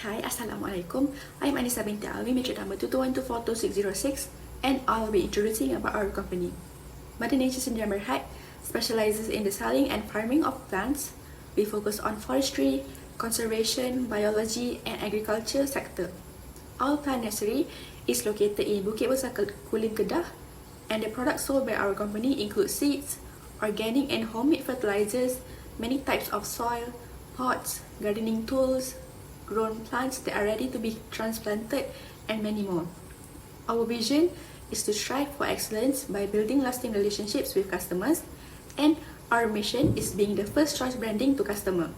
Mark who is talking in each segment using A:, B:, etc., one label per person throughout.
A: Hi, Assalamualaikum. I'm ANEESAH binti ALWEE, matric number 221242606, and I'll be introducing about our company. Mother Nature Sdn Bhd specializes in the selling and farming of plants. We focus on forestry, conservation, biology, and agriculture sector. Our plant nursery is located in Bukit Besar Kulim, Kedah, and the products sold by our company include seeds, organic and homemade fertilizers, many types of soil, pots, gardening tools, grown plants that are ready to be transplanted, and many more. Our vision is to strive for excellence by building lasting relationships with customers, and our mission is being the first choice branding to customer.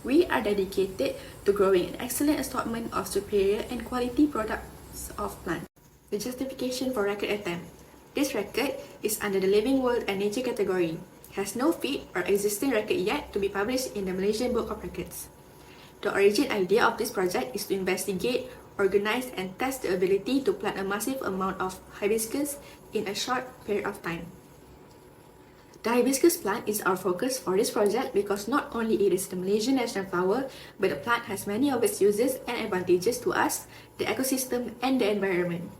A: We are dedicated to growing an excellent assortment of superior and quality products of plants. The justification for record attempt. This record is under the Living World and Nature category, has no feed or existing record yet to be published in the Malaysian Book of Records. The origin idea of this project is to investigate, organize, and test the ability to plant a massive amount of hibiscus in a short period of time. The hibiscus plant is our focus for this project because not only it is the Malaysian national flower, but the plant has many of its uses and advantages to us, the ecosystem, and the environment.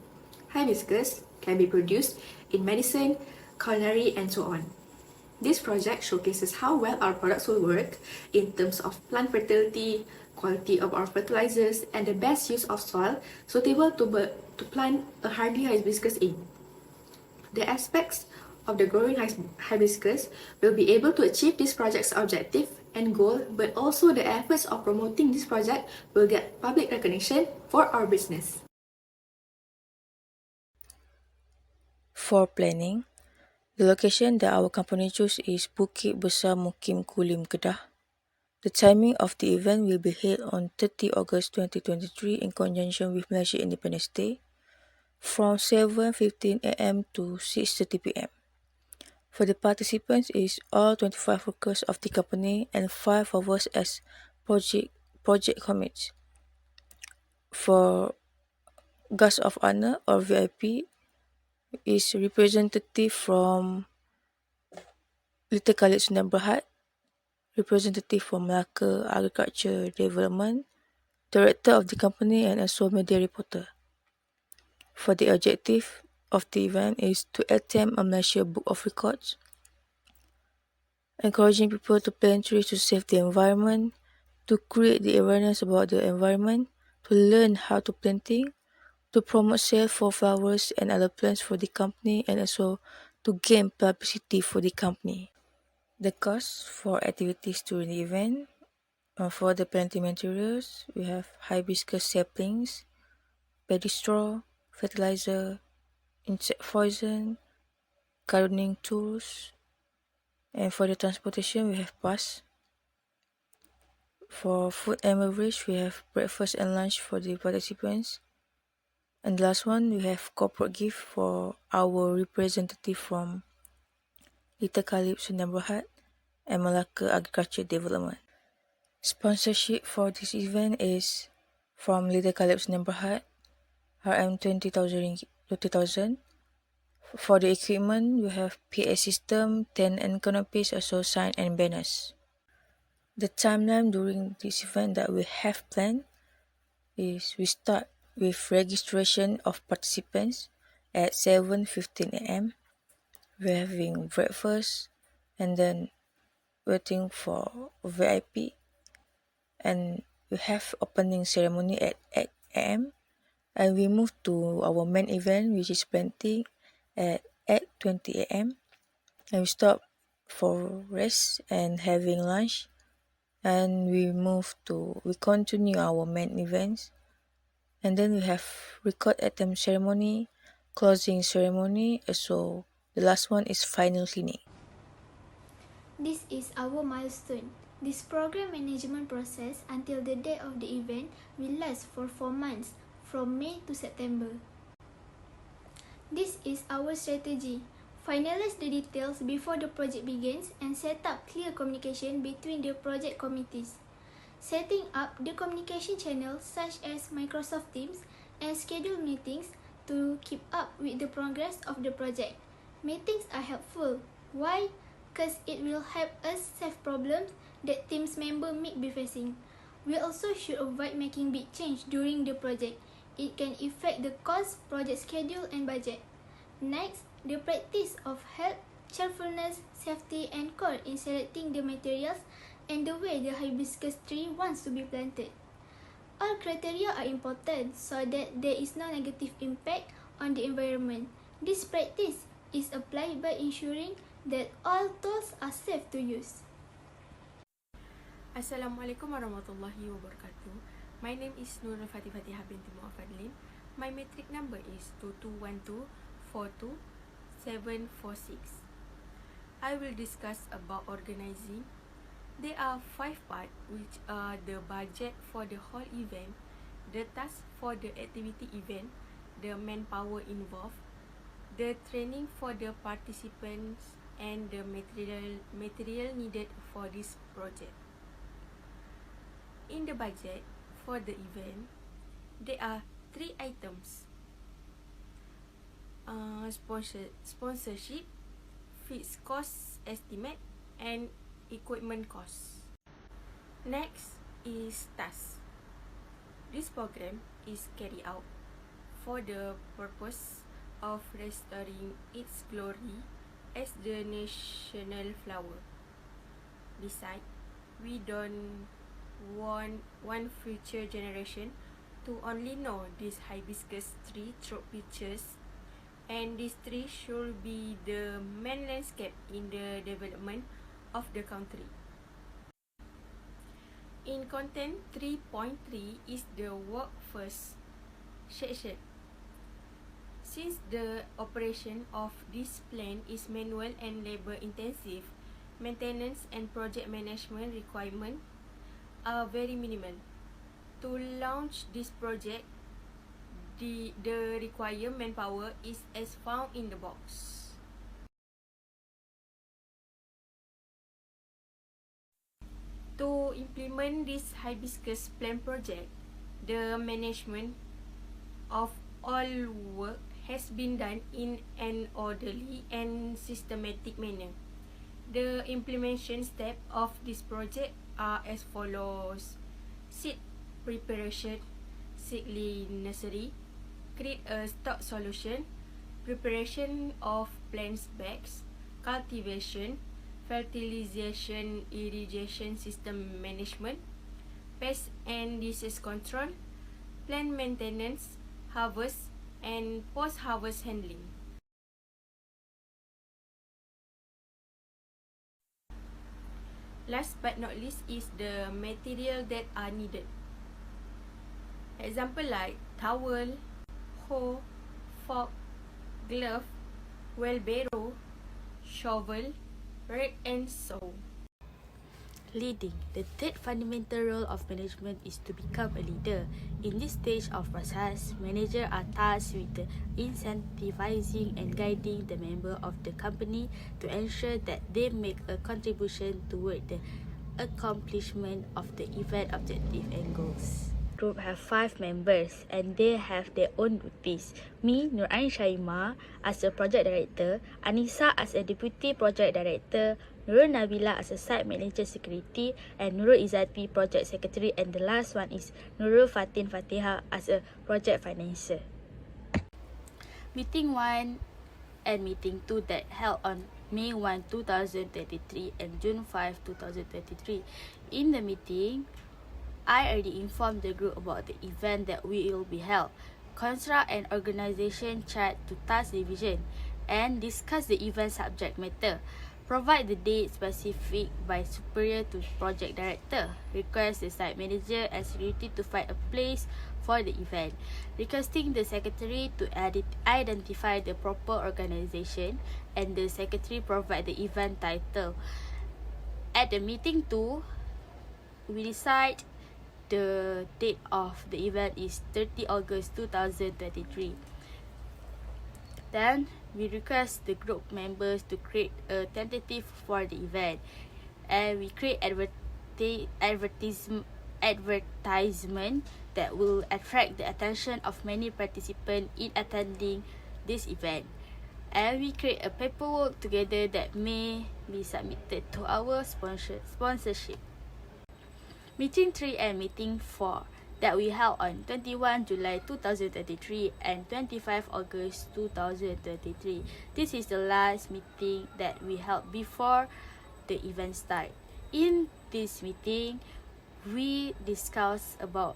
A: Hibiscus can be produced in medicine, culinary, and so on. This project showcases how well our products will work in terms of plant fertility, quality of our fertilizers, and the best use of soil suitable to plant a hardy hibiscus in. The aspects of the growing hibiscus will be able to achieve this project's objective and goal, but also the efforts of promoting this project will get public recognition for our business.
B: For planning, the location that our company chose is Bukit Besar Mukim Kulim, Kedah. The timing of the event will be held on 30 August 2023 in conjunction with Malaysia Independence Day from 7:15 am to 6:30 pm. For the participants is all 25 workers of the company and 5 of us as project committees. For guest of honor or VIP is representative from Little College Sdn Bhd, representative from Malacca Agriculture Development, director of the company, and also media reporter. For the objective of the event is to attempt a Malaysia Book of Records, encouraging people to plant trees to save the environment, to create the awareness about the environment, to learn how to planting, to promote sale for flowers and other plants for the company, and also to gain publicity for the company. The cost for activities during the event, for the planting materials, we have hibiscus saplings, paddy straw, fertilizer, insect poison, gardening tools, and for the transportation, we have bus. For food and beverage, we have breakfast and lunch for the participants. And the last one, we have corporate gift for our representative from Little College Sdn Bhd and Malacca Agriculture Development. Sponsorship for this event is from Little College Sdn Bhd, RM 20,000. For the equipment, we have PA system, tent and canopies, also sign and banners. The timeline during this event that we have planned is we start with registration of participants at 7:15 am. We're having breakfast and then waiting for VIP, and we have opening ceremony at 8 am, and we move to our main event, which is planting at 8:20 am, and we stop for rest and having lunch, and we continue our main events, and then we have record attempt ceremony, closing ceremony, so the last one is final cleaning.
C: This is our milestone. This program management process until the day of the event will last for 4 months, from May to September. This is our strategy. Finalize the details before the project begins and set up clear communication between the project committees. Setting up the communication channels such as Microsoft Teams and schedule meetings to keep up with the progress of the project. Meetings are helpful. Why? Because it will help us solve problems that team's members may be facing. We also should avoid making big change during the project. It can affect the cost, project schedule and budget. Next, the practice of health, cheerfulness, safety and care in selecting the materials and the way the hibiscus tree wants to be planted. All criteria are important so that there is no negative impact on the environment. This practice is applied by ensuring that all tools are safe to use.
D: Assalamualaikum warahmatullahi wabarakatuh. My name is NURUL FATIEHAH binti FADHLIN. My metric number is 2212424746. I will discuss about organizing. There are 5 parts, which are the budget for the whole event, the task for the activity event, the manpower involved, the training for the participants, and the material needed for this project. In the budget for the event, there are 3 items: sponsorship, fixed cost estimate, and equipment costs. Next is task. This program is carried out for the purpose of restoring its glory as the national flower. Besides, we don't want one future generation to only know this hibiscus tree through pictures, and this tree should be the main landscape in the development of the country. In content 3.3 is the work first section. Since the operation of this plant is manual and labor intensive, maintenance and project management requirements are very minimal. To launch this project, the required manpower is as found in the box. To implement this hibiscus plant project, the management of all work has been done in an orderly and systematic manner. The implementation steps of this project are as follows: seed preparation, seedling nursery, create a stock solution, preparation of plants bags, cultivation, fertilization, irrigation system management, pest and disease control, plant maintenance, harvest, and post-harvest handling. Last but not least is the material that are needed. Example like towel, hoe, fork, glove, wheelbarrow, shovel, rake and saw.
E: Leading. The third fundamental role of management is to become a leader. In this stage of process, managers are tasked with incentivizing and guiding the member of the company to ensure that they make a contribution toward the accomplishment of the event objective and goals. Group have 5 members and they have their own duties. Me, NURAIN SYAIMAA as a project director, ANEESAH as a deputy project director, NURUL NABILA as a site manager security, and NURUL IZATI project secretary, and the last one is NURUL FATIEHAH as a project financer. Meeting 1 and meeting 2 that held on May 1, 2023 and June 5, 2023. In the meeting, I already informed the group about the event that will be held, construct an organization chart to task division, and discuss the event subject matter. Provide the date specific by superior to project director. Request the site manager and security to find a place for the event. Requesting the secretary to identify the proper organization, and the secretary provide the event title. At the meeting 2, we decide the date of the event is 30 August 2023. Then we request the group members to create a tentative for the event, and we create advertisement that will attract the attention of many participants in attending this event, and we create a paperwork together that may be submitted to our sponsorship. Meeting 3 and Meeting 4 that we held on 21 July 2023 and 25 August 2023. This is the last meeting that we held before the event start. In this meeting, we discussed about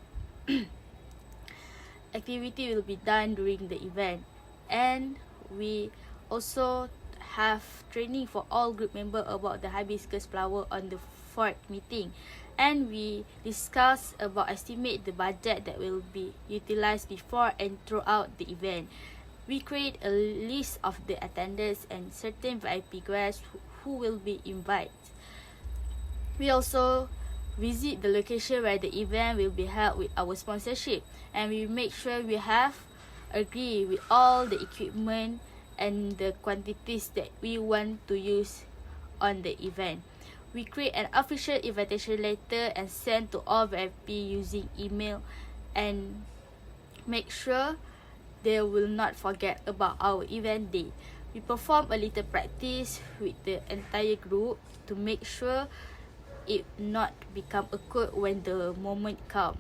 E: activity will be done during the event, and we also have training for all group member about the hibiscus flower on the fourth meeting, and we discuss about estimate the budget that will be utilized before and throughout the event. We create a list of the attendants and certain VIP guests who will be invited. We also visit the location where the event will be held with our sponsorship, and we make sure we have agree with all the equipment and the quantities that we want to use on the event. We create an official invitation letter and send to all VIP using email, and make sure they will not forget about our event date. We perform a little practice with the entire group to make sure it not become awkward when the moment come.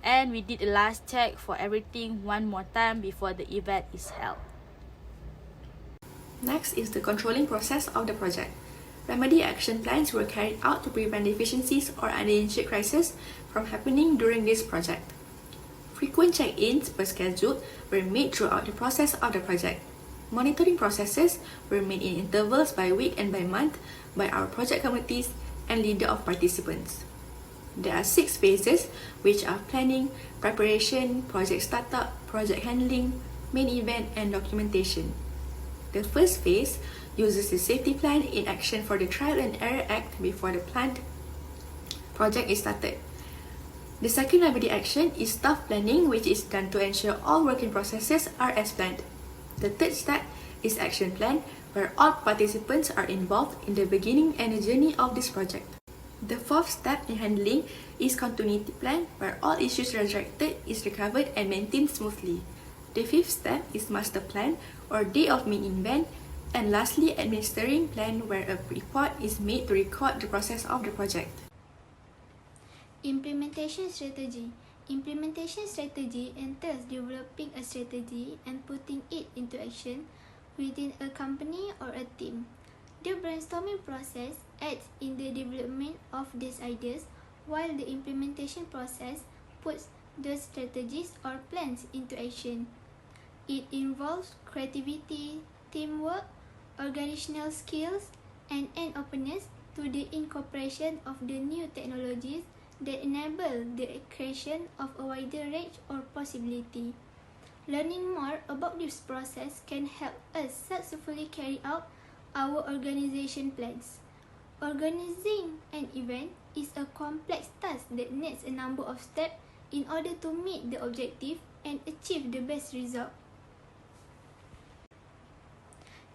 E: And we did the last check for everything one more time before the event is held.
A: Next is the controlling process of the project. Remedy action plans were carried out to prevent deficiencies or uninitiated crises from happening during this project. Frequent check-ins per schedule were made throughout the process of the project. Monitoring processes were made in intervals by week and by month by our project committees and leader of participants. There are 6 phases, which are planning, preparation, project startup, project handling, main event, and documentation. The first phase uses the safety plan in action for the Trial and Error Act before the planned project is started. The second remedy action is staff planning, which is done to ensure all working processes are as planned. The third step is action plan, where all participants are involved in the beginning and the journey of this project. The fourth step in handling is continuity plan, where all issues resurrected is recovered and maintained smoothly. The fifth step is master plan, or day of main event, and lastly administering plan, where a report is made to record the process of the project.
C: Implementation strategy. Implementation strategy entails developing a strategy and putting it into action within a company or a team. The brainstorming process aids in the development of these ideas, while the implementation process puts the strategies or plans into action. It involves creativity, teamwork, organizational skills, and an openness to the incorporation of the new technologies that enable the creation of a wider range or possibility. Learning more about this process can help us successfully carry out our organization plans. Organizing an event is a complex task that needs a number of steps in order to meet the objective and achieve the best result.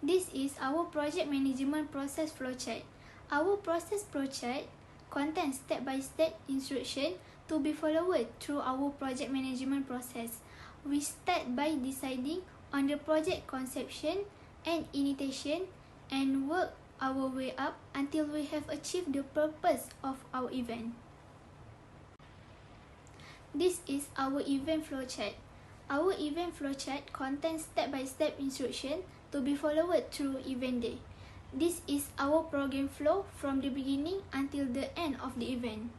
C: This is our project management process flowchart. Our process flowchart contains step-by-step instructions to be followed through our project management process. We start by deciding on the project conception and initiation and work our way up until we have achieved the purpose of our event. This is our event flowchart. Our event flowchart contains step-by-step instructions to be followed through event day. This is our program flow from the beginning until the end of the event.